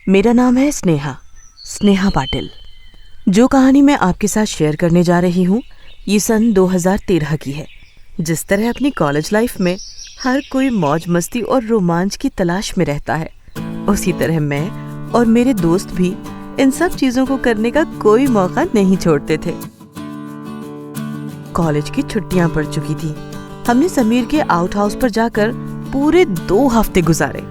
मेरा नाम है स्नेहा, स्नेहा पाटिल। जो कहानी मैं आपके साथ शेयर करने जा रही हूँ ये सन 2013 की है। जिस तरह अपनी कॉलेज लाइफ में हर कोई मौज मस्ती और रोमांच की तलाश में रहता है, उसी तरह मैं और मेरे दोस्त भी इन सब चीज़ों को करने का कोई मौका नहीं छोड़ते थे। कॉलेज की छुट्टियां पड़ चुकी थी। हमने समीर के आउट हाउस पर जाकर पूरे 2 हफ्ते गुजारे।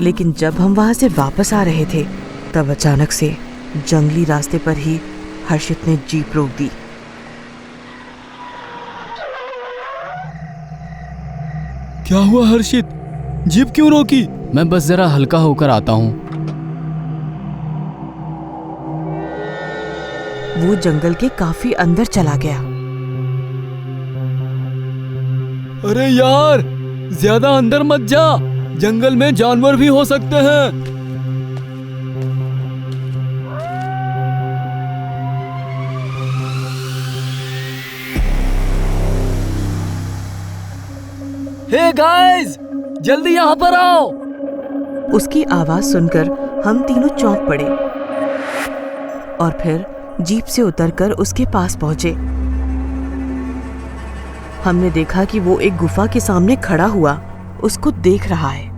लेकिन जब हम वहां से वापस आ रहे थे तब अचानक से जंगली रास्ते पर ही हर्षित ने जीप रोक दी। क्या हुआ हर्षित, जीप क्यों रोकी? मैं बस जरा हल्का होकर आता हूँ। वो जंगल के काफी अंदर चला गया। अरे यार, ज्यादा अंदर मत जा, जंगल में जानवर भी हो सकते हैं। हे गाइस, जल्दी यहाँ पर आओ। उसकी आवाज सुनकर हम तीनों चौंक पड़े और फिर जीप से उतरकर उसके पास पहुंचे। हमने देखा कि वो एक गुफा के सामने खड़ा हुआ उसको देख रहा है।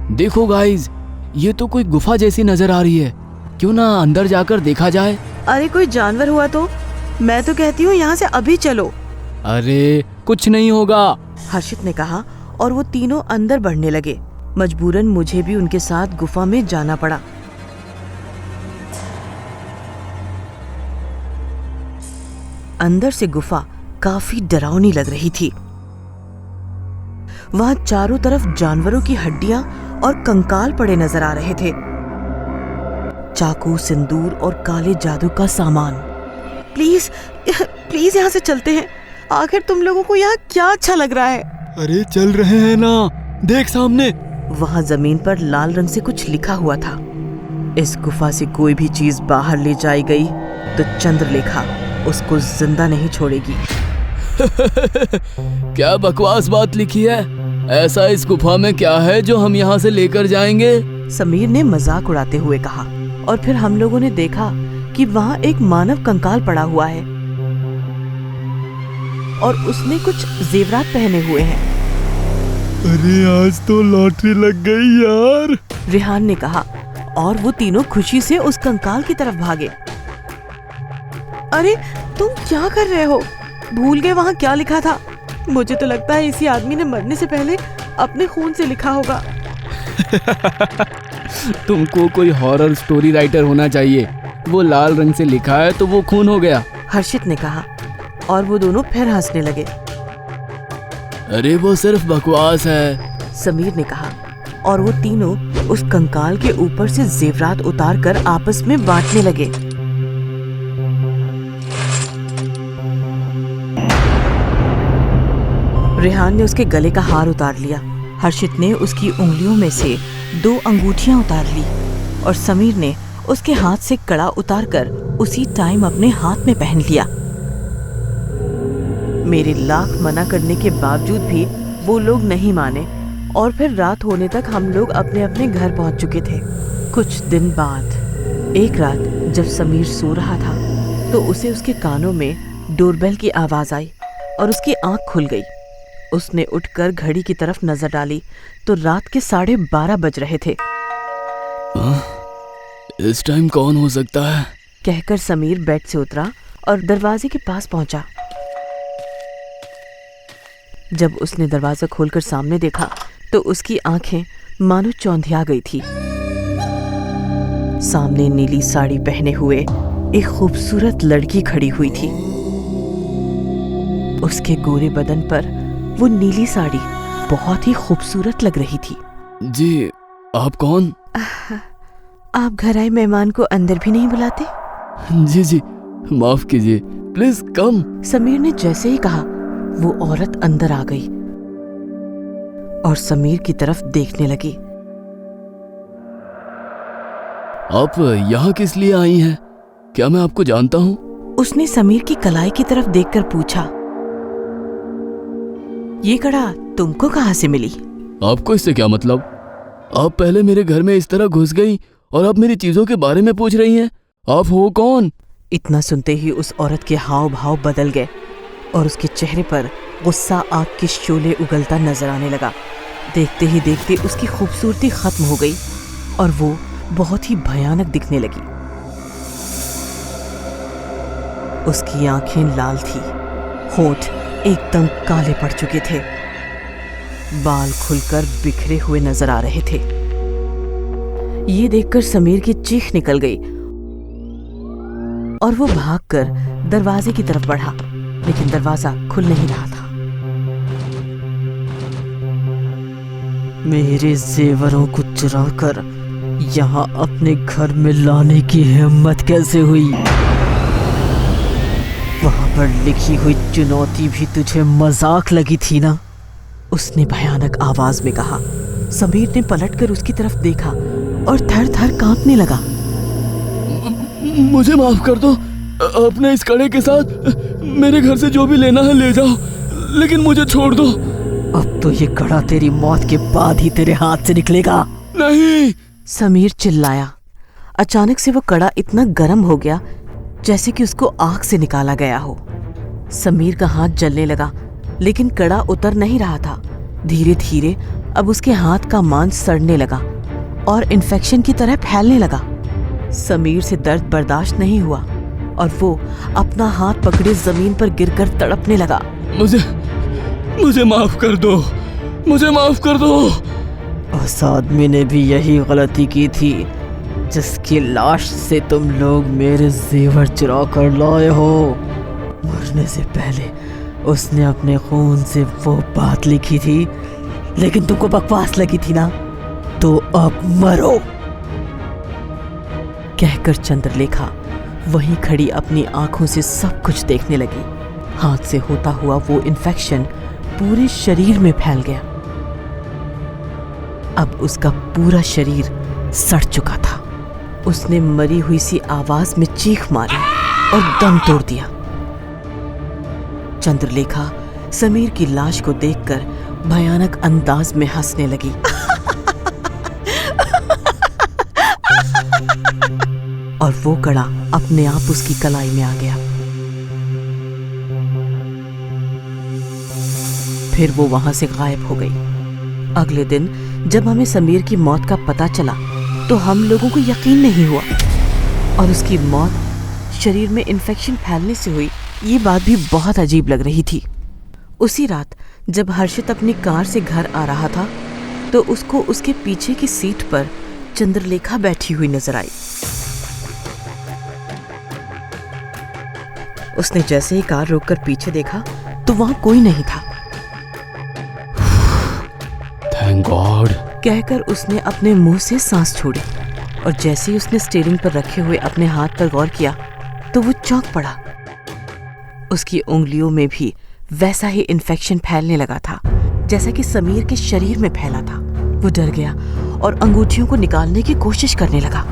देखो गाइस, ये तो कोई गुफा जैसी नजर आ रही है। क्यों ना अंदर जाकर देखा जाए? अरे कोई जानवर हुआ तो? मैं तो कहती हूँ यहाँ से अभी चलो। अरे कुछ नहीं होगा, हर्षित ने कहा और वो तीनों अंदर बढ़ने लगे। मजबूरन मुझे भी उनके साथ गुफा में जाना पड़ा। अंदर से गुफा काफी डरावनी लग रही थी। वहां चारों तरफ जानवरों की हड्डियां और कंकाल पड़े नजर आ रहे थे। चाकू, सिंदूर और काले जादू का सामान। प्लीज प्लीज यहाँ से चलते हैं। आखिर तुम लोगों को यहाँ क्या अच्छा लग रहा है? अरे चल रहे हैं ना, देख सामने। वहां जमीन पर लाल रंग से कुछ लिखा हुआ था। इस गुफा से कोई भी चीज बाहर ले जाई गई तो चंद्रलेखा उसको जिंदा नहीं छोड़ेगी। क्या बकवास बात लिखी है? ऐसा इस गुफा में क्या है जो हम यहाँ से लेकर जाएंगे? समीर ने मजाक उड़ाते हुए कहा। और फिर हम लोगों ने देखा कि वहाँ एक मानव कंकाल पड़ा हुआ है और उसने कुछ जेवरात पहने हुए हैं। अरे आज तो लॉटरी लग गई यार, रेहान ने कहा और वो तीनों खुशी से उस कंकाल की तरफ भागे। अरे तुम क्या कर रहे हो? भूल गए वहाँ क्या लिखा था? मुझे तो लगता है इसी आदमी ने मरने से पहले अपने खून से लिखा होगा। तुमको कोई हॉरर स्टोरी राइटर होना चाहिए। वो लाल रंग से लिखा है तो वो खून हो गया, हर्षित ने कहा और वो दोनों फिर हंसने लगे। अरे वो सिर्फ बकवास है, समीर ने कहा और वो तीनों उस कंकाल के ऊपर से जेवरात उतारकर आपस में बांटने लगे। रेहान ने उसके गले का हार उतार लिया। हर्षित ने उसकी उंगलियों में से 2 अंगूठियां उतार ली और समीर ने उसके हाथ से कड़ा उतारकर उसी टाइम अपने हाथ में पहन लिया। मेरे लाख मना करने के बावजूद भी वो लोग नहीं माने और फिर रात होने तक हम लोग अपने अपने घर पहुंच चुके थे। कुछ दिन बाद एक रात जब समीर सो रहा था तो उसे उसके कानों में डोरबेल की आवाज आई और उसकी आंख खुल गई। उसने उठकर घड़ी की तरफ नजर डाली तो रात के 12:30 बज रहे थे। इस टाइम कौन हो सकता है? कहकर समीर बेड से उतरा और दरवाजे के पास पहुंचा। जब उसने दरवाजा खोलकर सामने देखा तो उसकी आंखें मानो चौंधिया गई थी। सामने नीली साड़ी पहने हुए एक खूबसूरत लड़की खड़ी हुई थी। उसके गोरे बदन पर वो नीली साड़ी बहुत ही खूबसूरत लग रही थी। जी, आप कौन? आप घर आए मेहमान को अंदर भी नहीं बुलाते? जी जी, माफ कीजिए, प्लीज कम। समीर ने जैसे ही कहा वो औरत अंदर आ गई और समीर की तरफ देखने लगी। आप यहाँ किस लिए आई हैं? क्या मैं आपको जानता हूँ? उसने समीर की कलाई की तरफ देखकर पूछा। ये कड़ा तुमको कहाँ से मिली? आपको इससे क्या मतलब? आप पहले मेरे घर में इस तरह घुस गई और अब मेरी चीजों के बारे में पूछ रही हैं। आप हो कौन? इतना सुनते ही उस औरत के हाव भाव बदल गए और उसके चेहरे पर गुस्सा आग के शोले उगलता नजर आने लगा। देखते ही देखते उसकी खूबसूरती खत्म हो गई और वो बहुत ही भयानक दिखने लगी। उसकी आंखें लाल थी, होंठ एकदम काले पड़ चुके थे, बाल खुलकर बिखरे हुए नजर आ रहे थे। ये देखकर समीर की चीख निकल गई और वो भागकर दरवाजे की तरफ बढ़ा, लेकिन दरवाजा खुल नहीं रहा था। मेरे जेवरों को चुराकर यहाँ अपने घर में लाने की हिम्मत कैसे हुई? वहां पर लिखी हुई चुनौती भी तुझे मजाक लगी थी ना? उसने भयानक आवाज में कहा। समीर ने पलटकर उसकी तरफ देखा और थर थर कांपने लगा। मुझे माफ कर दो। अपने इस कड़े के साथ मेरे घर से जो भी लेना है ले जाओ, लेकिन मुझे छोड़ दो। अब तो ये कड़ा तेरी मौत के बाद ही तेरे हाथ से निकलेगा। नहीं! समीर चिल्लाया। अचानक से वो कड़ा इतना गर्म हो गया जैसे कि उसको आग से निकाला गया हो। समीर का हाथ जलने लगा, लेकिन कड़ा उतर नहीं रहा था। धीरे धीरे अब उसके हाथ का मांस सड़ने लगा और इन्फेक्शन की तरह फैलने लगा। समीर से दर्द बर्दाश्त नहीं हुआ और वो अपना हाथ पकड़े जमीन पर गिरकर तड़पने लगा। मुझे माफ कर दो, मुझे माफ कर दो। उस आदमी ने भी यही गलती की थी जिसकी लाश से तुम लोग मेरे जेवर चुरा कर लाए हो। मरने से पहले उसने अपने खून से वो बात लिखी थी, लेकिन तुमको बकवास लगी थी ना, तो अब मरो। कहकर चंद्रलेखा वहीं खड़ी अपनी आंखों से सब कुछ देखने लगी। हाथ से होता हुआ वो इन्फेक्शन पूरे शरीर में फैल गया। अब उसका पूरा शरीर सड़ चुका था। उसने मरी हुई सी आवाज में चीख मारी और दम तोड़ दिया। चंद्रलेखा समीर की लाश को देखकर भयानक अंदाज में हंसने लगी। और वो कड़ा अपने आप उसकी कलाई में आ गया। फिर वो वहां से गायब हो गई। अगले दिन जब हमें समीर की मौत का पता चला तो हम लोगों को यकीन नहीं हुआ और उसकी मौत शरीर में इन्फेक्शन फैलने से हुई, ये बात भी बहुत अजीब लग रही थी। उसी रात जब हर्षित अपनी कार से घर आ रहा था तो उसको उसके पीछे की सीट पर चंद्रलेखा बैठी हुई नजर आई। उसने जैसे ही कार रोककर पीछे देखा तो वहां कोई नहीं था। थैंक गॉड, कहकर उसने अपने मुंह से सांस छोड़ी और जैसे ही उसने स्टीयरिंग पर रखे हुए अपने हाथ पर गौर किया तो वो चौंक पड़ा। उसकी उंगलियों में भी वैसा ही इन्फेक्शन फैलने लगा था जैसा कि समीर के शरीर में फैला था। वो डर गया और अंगूठियों को निकालने की कोशिश करने लगा।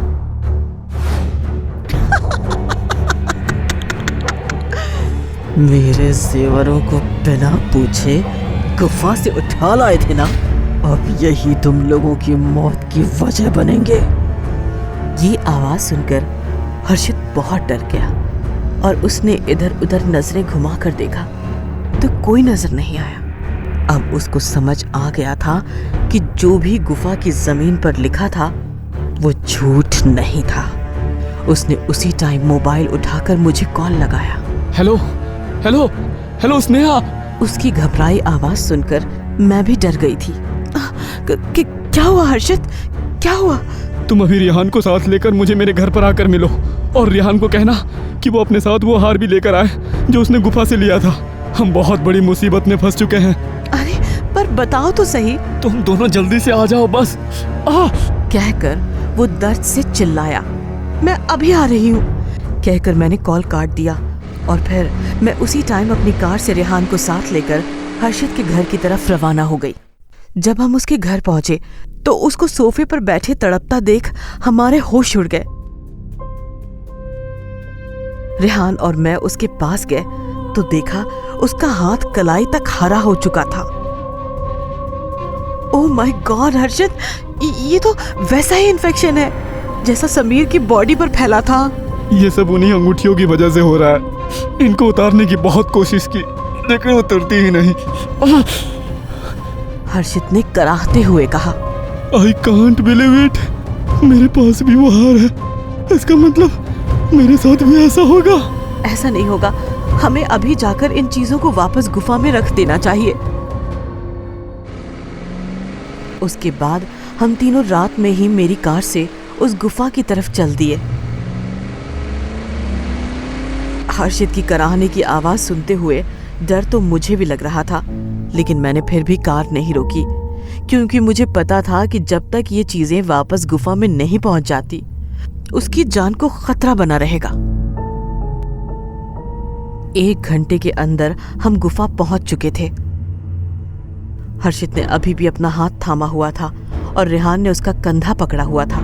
मेरे जेवरों को बिना पूछे गुफा से उठा लाए थे ना, अब यही तुम लोगों की मौत की वजह बनेंगे। ये आवाज सुनकर हर्षित बहुत डर गया और उसने इधर उधर नजरें घुमाकर देखा तो कोई नजर नहीं आया। अब उसको समझ आ गया था कि जो भी गुफा की जमीन पर लिखा था वो झूठ नहीं था। उसने उसी टाइम मोबाइल उठाकर मुझे कॉल लगाया। Hello hello hello Sneha. उसकी घबराई आवाज सुनकर मैं भी डर गई थी। क्या हुआ हर्षित, क्या हुआ? तुम अभी रिहान को साथ लेकर मुझे मेरे घर पर आकर मिलो और रिहान को कहना कि वो अपने साथ वो हार भी लेकर आए जो उसने गुफा से लिया था। हम बहुत बड़ी मुसीबत में फंस चुके हैं। अरे पर बताओ तो सही। तुम दोनों जल्दी से आ जाओ बस। कहकर वो दर्द से चिल्लाया। मैं अभी आ रही हूँ, कहकर मैंने कॉल काट दिया और फिर मैं उसी टाइम अपनी कार से रिहान को साथ लेकर हर्षित के घर की तरफ रवाना हो गई। जब हम उसके घर पहुंचे तो उसको सोफे पर बैठे तड़पता देख हमारे होश उड़ गए। रिहान और मैं उसके पास गए तो देखा उसका हाथ कलाई तक हरा हो चुका था। ओह माय गॉड हर्षित, ये तो वैसा ही इन्फेक्शन है जैसा समीर की बॉडी पर फैला था। ये सब उन्हीं अंगूठियों की वजह से हो रहा है। इनको उतारने की बहुत कोशिश की लेकिन उतरती ही नहीं। हर्षित ने कराहते हुए कहा, आई कांट बिलीव इट, मेरे पास भी वो हार है। इसका मतलब मेरे साथ भी ऐसा होगा? ऐसा नहीं होगा, हमें अभी जाकर इन चीजों को वापस गुफा में रख देना चाहिए। उसके बाद हम तीनों रात में ही मेरी कार से उस गुफा की तरफ चल दिए। हर्षित की कराहने की आवाज सुनते हुए डर तो मुझे भी लग रहा था, लेकिन मैंने फिर भी कार नहीं रोकी, क्योंकि मुझे पता था कि जब तक ये चीजें वापस गुफा में नहीं पहुंच जाती उसकी जान को खतरा बना रहेगा। 1 घंटे के अंदर हम गुफा पहुंच चुके थे। हर्षित ने अभी भी अपना हाथ थामा हुआ था और रेहान ने उसका कंधा पकड़ा हुआ था।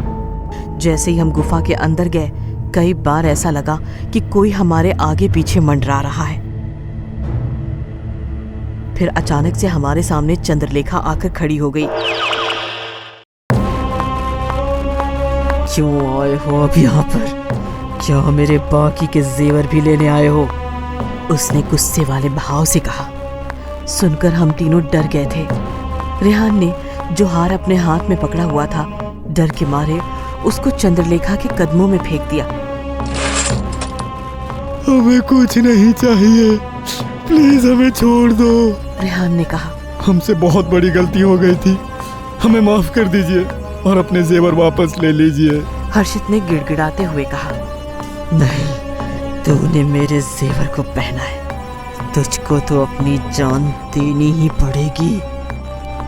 जैसे ही हम गुफा के अंदर गए, कई बार ऐसा लगा कि कोई हमारे आगे पीछे मंडरा रहा है। फिर अचानक से हमारे सामने चंद्रलेखा आकर खड़ी हो गई। क्यों आए हो अब यहाँ पर? क्या मेरे बाकी के जेवर भी लेने आए हो? उसने गुस्से वाले भाव से कहा। सुनकर हम तीनों डर गए थे। रेहान ने जो हार अपने हाथ में पकड़ा हुआ था, डर के मारे उसको चंद्रलेखा के कदमों में फेंक दिया। हमें कुछ नहीं चाहिए, प्लीज हमें छोड़ दो। रेहान ने कहा, हमसे बहुत बड़ी गलती हो गई थी, हमें माफ कर दीजिए और अपने जेवर वापस ले लीजिए। हर्षित ने गिड़गिड़ाते हुए कहा, नहीं, तूने मेरे जेवर को पहना है, तुझको तो अपनी जान देनी ही पड़ेगी।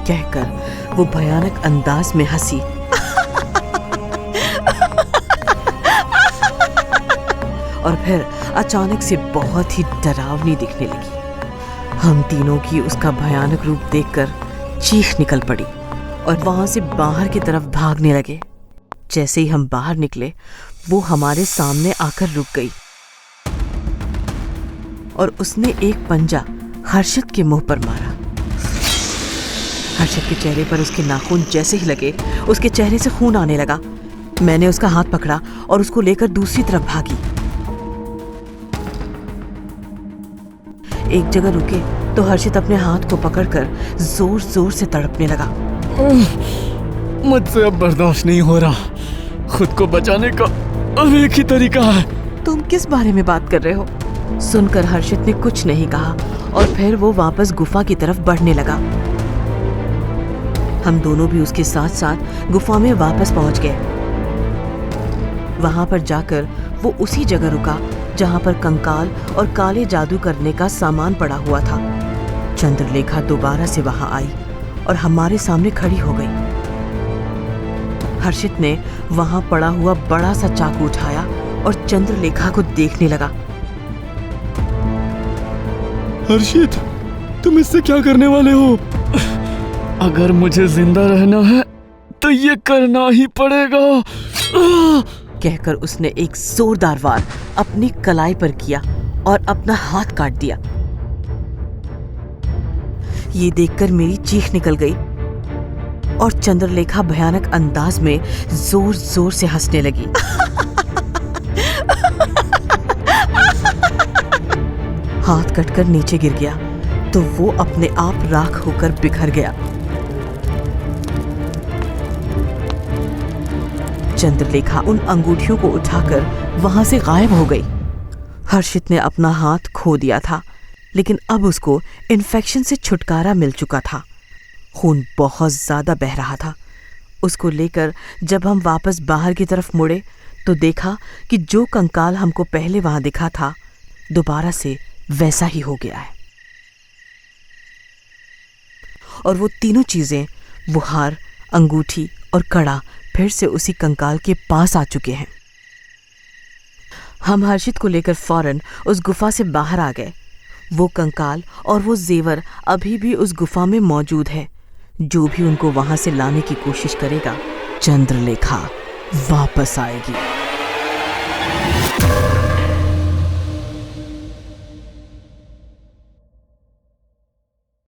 कहकर वो भयानक अंदाज में हंसी। और फिर अचानक से बहुत ही डरावनी दिखने लगी। हम तीनों की उसका भयानक रूप देखकर चीख निकल पड़ी और वहां से बाहर की तरफ भागने लगे। जैसे ही हम बाहर निकले, वो हमारे सामने आकर रुक गई और उसने एक पंजा हर्षित के मुंह पर मारा। हर्षित के चेहरे पर उसके नाखून जैसे ही लगे, उसके चेहरे से खून आने लगा। मैंने उसका हाथ पकड़ा और उसको लेकर दूसरी तरफ भागी। एक जगह रुके तो हर्षित अपने हाथ को पकड़कर जोर जोर से तड़पने लगा। मुझसे अब बर्दाश्त नहीं हो रहा। खुद को बचाने का अब एक ही तरीका है। तुम किस बारे में बात कर रहे हो? सुनकर हर्षित ने कुछ नहीं कहा और फिर वो वापस गुफा की तरफ बढ़ने लगा। हम दोनों भी उसके साथ साथ गुफा में वापस पहुंच गए। वहां पर जाकर वो उसी जगह रुका जहां पर कंकाल और काले जादू करने का सामान पड़ा हुआ था। चंद्रलेखा दोबारा से वहां आई और हमारे सामने खड़ी हो गई। हर्षित ने वहां पड़ा हुआ बड़ा सा चाकू उठाया और चंद्रलेखा को देखने लगा। हर्षित, तुम इससे क्या करने वाले हो? अगर मुझे जिंदा रहना है तो ये करना ही पड़ेगा। कहकर उसने एक जोरदार वार अपनी कलाई पर किया और अपना हाथ काट दिया। ये देखकर मेरी चीख निकल गई और चंद्रलेखा भयानक अंदाज में जोर जोर से हंसने लगी। हाथ कटकर नीचे गिर गया तो वो अपने आप राख होकर बिखर गया। चंद्रलेखा उन अंगूठियों को उठाकर वहां से गायब हो गई। हर्षित ने अपना हाथ खो दिया था, लेकिन अब उसको इन्फेक्शन से छुटकारा मिल चुका था। खून बहुत ज्यादा बह रहा था। उसको लेकर जब हम वापस बाहर की तरफ मुड़े तो देखा कि जो कंकाल हमको पहले वहां दिखा था, दोबारा से वैसा ही हो गया है। और वो तीनों चीजें, वो हार, अंगूठी और कड़ा, फिर से उसी कंकाल के पास आ चुके हैं। हम हर्षित को लेकर फौरन उस गुफा से बाहर आ गए। वो कंकाल और वो जेवर अभी भी उस गुफा में मौजूद है। जो भी उनको वहां से लाने की कोशिश करेगा, चंद्रलेखा वापस आएगी।